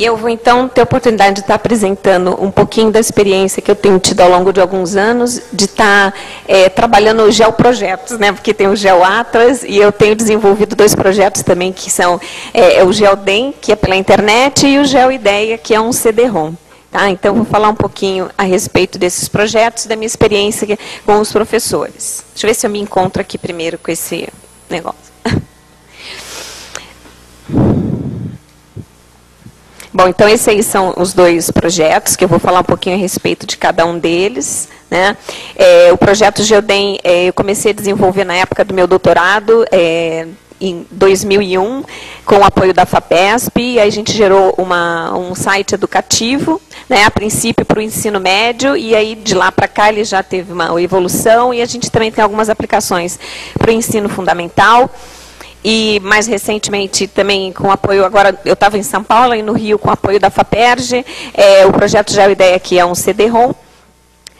E eu vou, então, ter a oportunidade de estar apresentando um pouquinho da experiência que eu tenho tido ao longo de alguns anos, de estar trabalhando geoprojetos, né? Porque tem o GeoAtlas, e eu tenho desenvolvido 2 projetos também, que são o GeoDem, que é pela internet, e o GeoIdeia, que é um CD-ROM. Tá? Então, eu vou falar um pouquinho a respeito desses projetos, da minha experiência com os professores. Deixa eu ver se eu me encontro aqui primeiro com esse negócio. Bom, então esses aí são os 2 projetos, que eu vou falar um pouquinho a respeito de cada um deles. Né? O projeto GeoDem, eu comecei a desenvolver na época do meu doutorado, em 2001, com o apoio da FAPESP, e aí a gente gerou um site educativo, né, a princípio para o ensino médio, e aí de lá para cá ele já teve uma evolução, e a gente também tem algumas aplicações para o ensino fundamental. E, mais recentemente, também com apoio, agora eu estava em São Paulo e no Rio, com apoio da FAPERJ, o projeto GeoIdeia, que é um CD-ROM,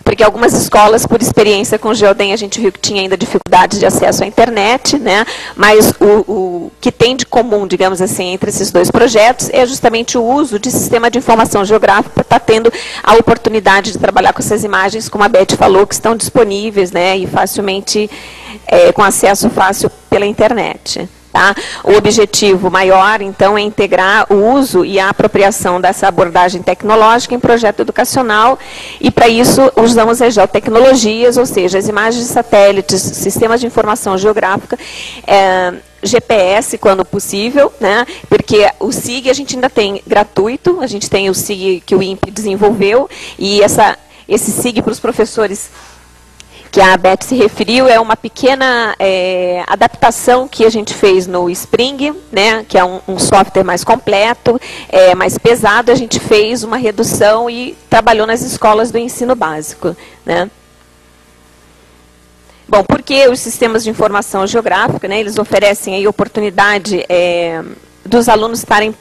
porque algumas escolas, por experiência com o GeoDem, a gente viu que tinha ainda dificuldades de acesso à internet, né? Mas o que tem de comum, digamos assim, entre esses 2 projetos é justamente o uso de sistema de informação geográfica para estar tendo a oportunidade de trabalhar com essas imagens, como a Beth falou, que estão disponíveis, né? E facilmente, com acesso fácil pela internet. Tá? O objetivo maior, então, é integrar o uso e a apropriação dessa abordagem tecnológica em projeto educacional, e para isso usamos as geotecnologias, ou seja, as imagens de satélites, sistemas de informação geográfica, GPS, quando possível, né? Porque o SIG a gente ainda tem gratuito, a gente tem o SIG que o INPE desenvolveu, e esse SIG para os professores que a Beth se referiu, é uma pequena adaptação que a gente fez no Spring, né, que é um software mais completo, mais pesado. A gente fez uma redução e trabalhou nas escolas do ensino básico. Né? Bom, porque os sistemas de informação geográfica, né, eles oferecem aí oportunidade dos alunos estarem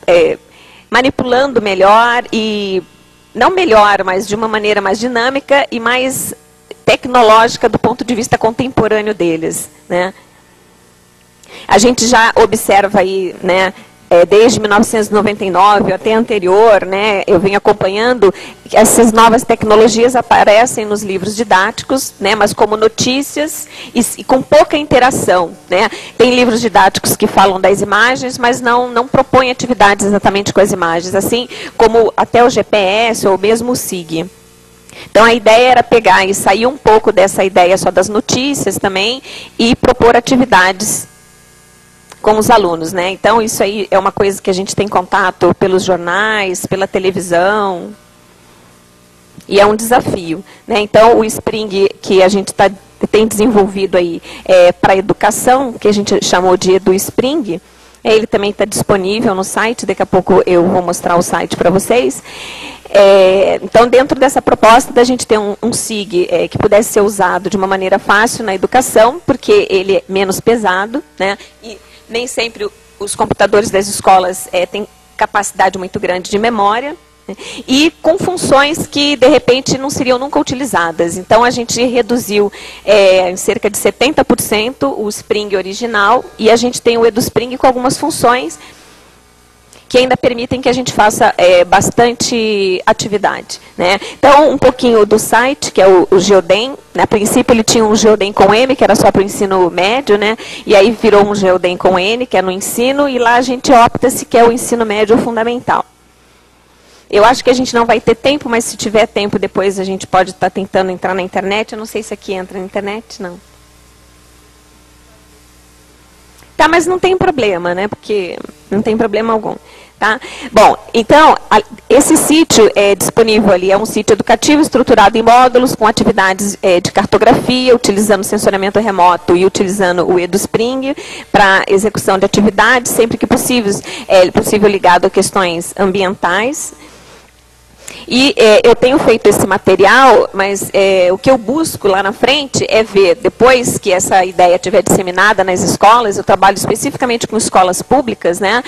manipulando melhor, e não melhor, mas de uma maneira mais dinâmica e mais tecnológica do ponto de vista contemporâneo deles. Né? A gente já observa aí, né, desde 1999 até anterior, né, eu venho acompanhando que essas novas tecnologias aparecem nos livros didáticos, né, mas como notícias e com pouca interação. Né? Tem livros didáticos que falam das imagens, mas não propõem atividades exatamente com as imagens, assim como até o GPS ou mesmo o SIG. Então, a ideia era pegar e sair um pouco dessa ideia só das notícias também e propor atividades com os alunos. Né? Então, isso aí é uma coisa que a gente tem contato pelos jornais, pela televisão, e é um desafio. Né? Então, o Spring que a gente tem desenvolvido aí para a educação, que a gente chamou de EduSpring, ele também está disponível no site, daqui a pouco eu vou mostrar o site para vocês. Então, dentro dessa proposta da gente ter um SIG que pudesse ser usado de uma maneira fácil na educação, porque ele é menos pesado, né? E nem sempre os computadores das escolas têm capacidade muito grande de memória, né? E com funções que, de repente, não seriam nunca utilizadas. Então, a gente reduziu em cerca de 70% o Spring original, e a gente tem o EduSpring com algumas funções que ainda permitem que a gente faça bastante atividade. Né? Então, um pouquinho do site, que é o GeoDem. A princípio, ele tinha um GeoDem com M, que era só para o ensino médio, né? E aí virou um GeoDem com N, que é no ensino, e lá a gente opta se quer o ensino médio ou fundamental. Eu acho que a gente não vai ter tempo, mas se tiver tempo, depois a gente pode estar tentando entrar na internet. Eu não sei se aqui entra na internet, não. Tá, mas não tem problema, né? Porque não tem problema algum. Tá? Bom, então, esse sítio é disponível ali, é um sítio educativo estruturado em módulos, com atividades de cartografia, utilizando sensoriamento remoto e utilizando o EduSpring para execução de atividades, sempre que possível, possível ligado a questões ambientais. E eu tenho feito esse material, mas o que eu busco lá na frente é ver, depois que essa ideia estiver disseminada nas escolas, eu trabalho especificamente com escolas públicas, né,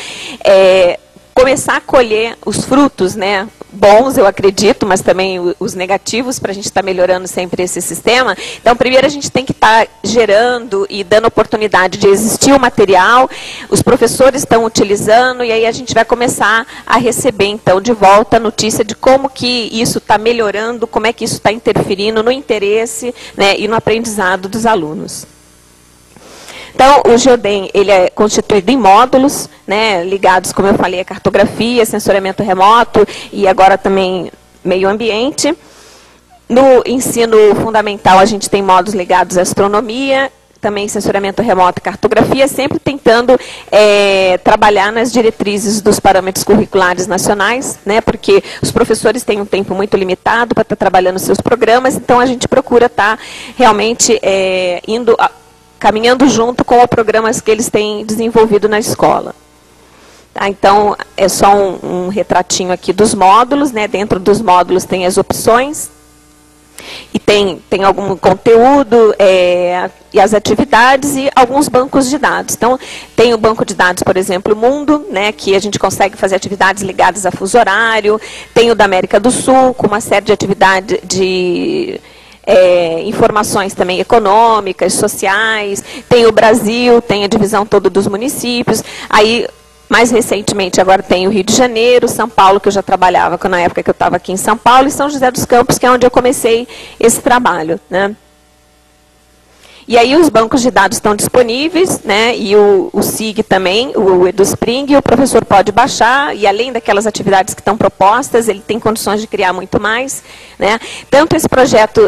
começar a colher os frutos, né, bons, eu acredito, mas também os negativos para a gente estar melhorando sempre esse sistema. Então, primeiro a gente tem que estar gerando e dando oportunidade de existir o material, os professores estão utilizando, e aí a gente vai começar a receber, então, de volta a notícia de como que isso está melhorando, como é que isso está interferindo no interesse, né, e no aprendizado dos alunos. Então, o Geodem, ele é constituído em módulos, né, ligados, como eu falei, a cartografia, sensoriamento remoto e agora também meio ambiente. No ensino fundamental, a gente tem módulos ligados à astronomia, também sensoriamento remoto e cartografia, sempre tentando trabalhar nas diretrizes dos parâmetros curriculares nacionais, né, porque os professores têm um tempo muito limitado para estar trabalhando seus programas, então a gente procura estar realmente caminhando junto com os programas que eles têm desenvolvido na escola. Tá, então, é só um retratinho aqui dos módulos, né? Dentro dos módulos tem as opções, e tem algum conteúdo, e as atividades e alguns bancos de dados. Então, tem o banco de dados, por exemplo, Mundo, né, que a gente consegue fazer atividades ligadas a fuso horário, tem o da América do Sul, com uma série de atividades de informações também econômicas, sociais, tem o Brasil, tem a divisão toda dos municípios, aí, mais recentemente, agora tem o Rio de Janeiro, São Paulo, que eu já trabalhava na época que eu estava aqui em São Paulo, e São José dos Campos, que é onde eu comecei esse trabalho, né? E aí os bancos de dados estão disponíveis, né, e o SIG também, o EduSpring, o professor pode baixar, e além daquelas atividades que estão propostas, ele tem condições de criar muito mais, né. Tanto esse projeto,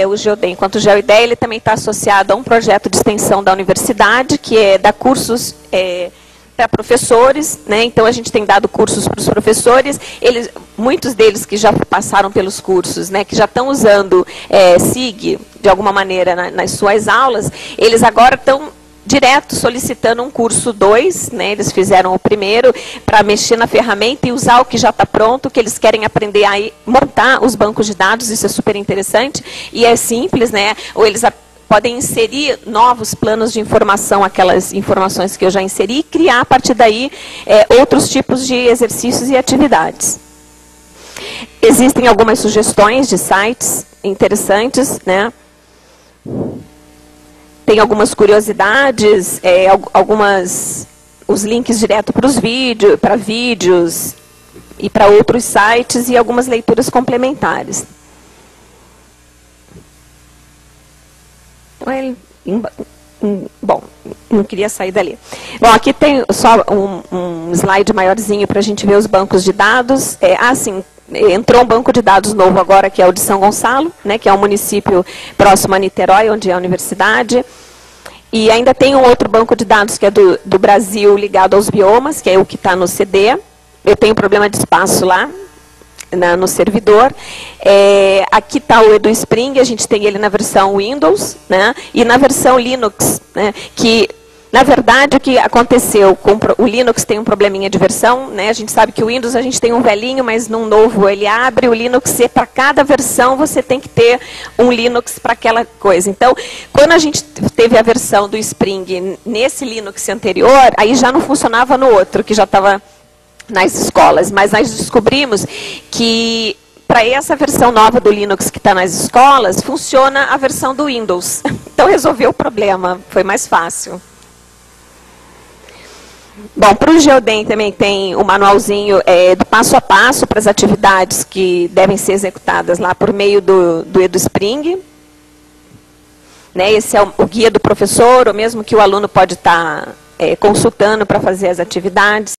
o Geodem, quanto o GeoIdeia, ele também está associado a um projeto de extensão da universidade, que dá cursos para professores, né? Então a gente tem dado cursos para os professores, muitos deles que já passaram pelos cursos, né, que já estão usando SIG de alguma maneira nas suas aulas, eles agora estão direto solicitando um curso 2, né, eles fizeram o primeiro para mexer na ferramenta e usar o que já está pronto, que eles querem aprender a montar os bancos de dados, isso é super interessante, e é simples, né, ou eles podem inserir novos planos de informação, aquelas informações que eu já inseri, e criar a partir daí outros tipos de exercícios e atividades. Existem algumas sugestões de sites interessantes, né? Tem algumas curiosidades, os links direto para os vídeos, para vídeos e para outros sites e algumas leituras complementares. Bom, não queria sair dali. Bom, aqui tem só um slide maiorzinho para a gente ver os bancos de dados. Entrou um banco de dados novo agora, que é o de São Gonçalo, né, que é um município próximo a Niterói, onde é a universidade. E ainda tem um outro banco de dados, que é do Brasil, ligado aos biomas, que é o que está no CD. Eu tenho problema de espaço lá, no servidor. Aqui está o EduSpring, a gente tem ele na versão Windows, né, e na versão Linux, né, que, na verdade, o que aconteceu com o Linux tem um probleminha de versão, né, a gente sabe que o Windows a gente tem um velhinho, mas num novo ele abre, o Linux, para cada versão você tem que ter um Linux para aquela coisa. Então, quando a gente teve a versão do Spring nesse Linux anterior, aí já não funcionava no outro, que já estava nas escolas, mas nós descobrimos que para essa versão nova do Linux que está nas escolas, funciona a versão do Windows. Então resolveu o problema, foi mais fácil. Bom, para o Geodem também tem o manualzinho do passo a passo para as atividades que devem ser executadas lá por meio do EduSpring. Né, esse é o guia do professor, ou mesmo que o aluno pode estar consultando para fazer as atividades.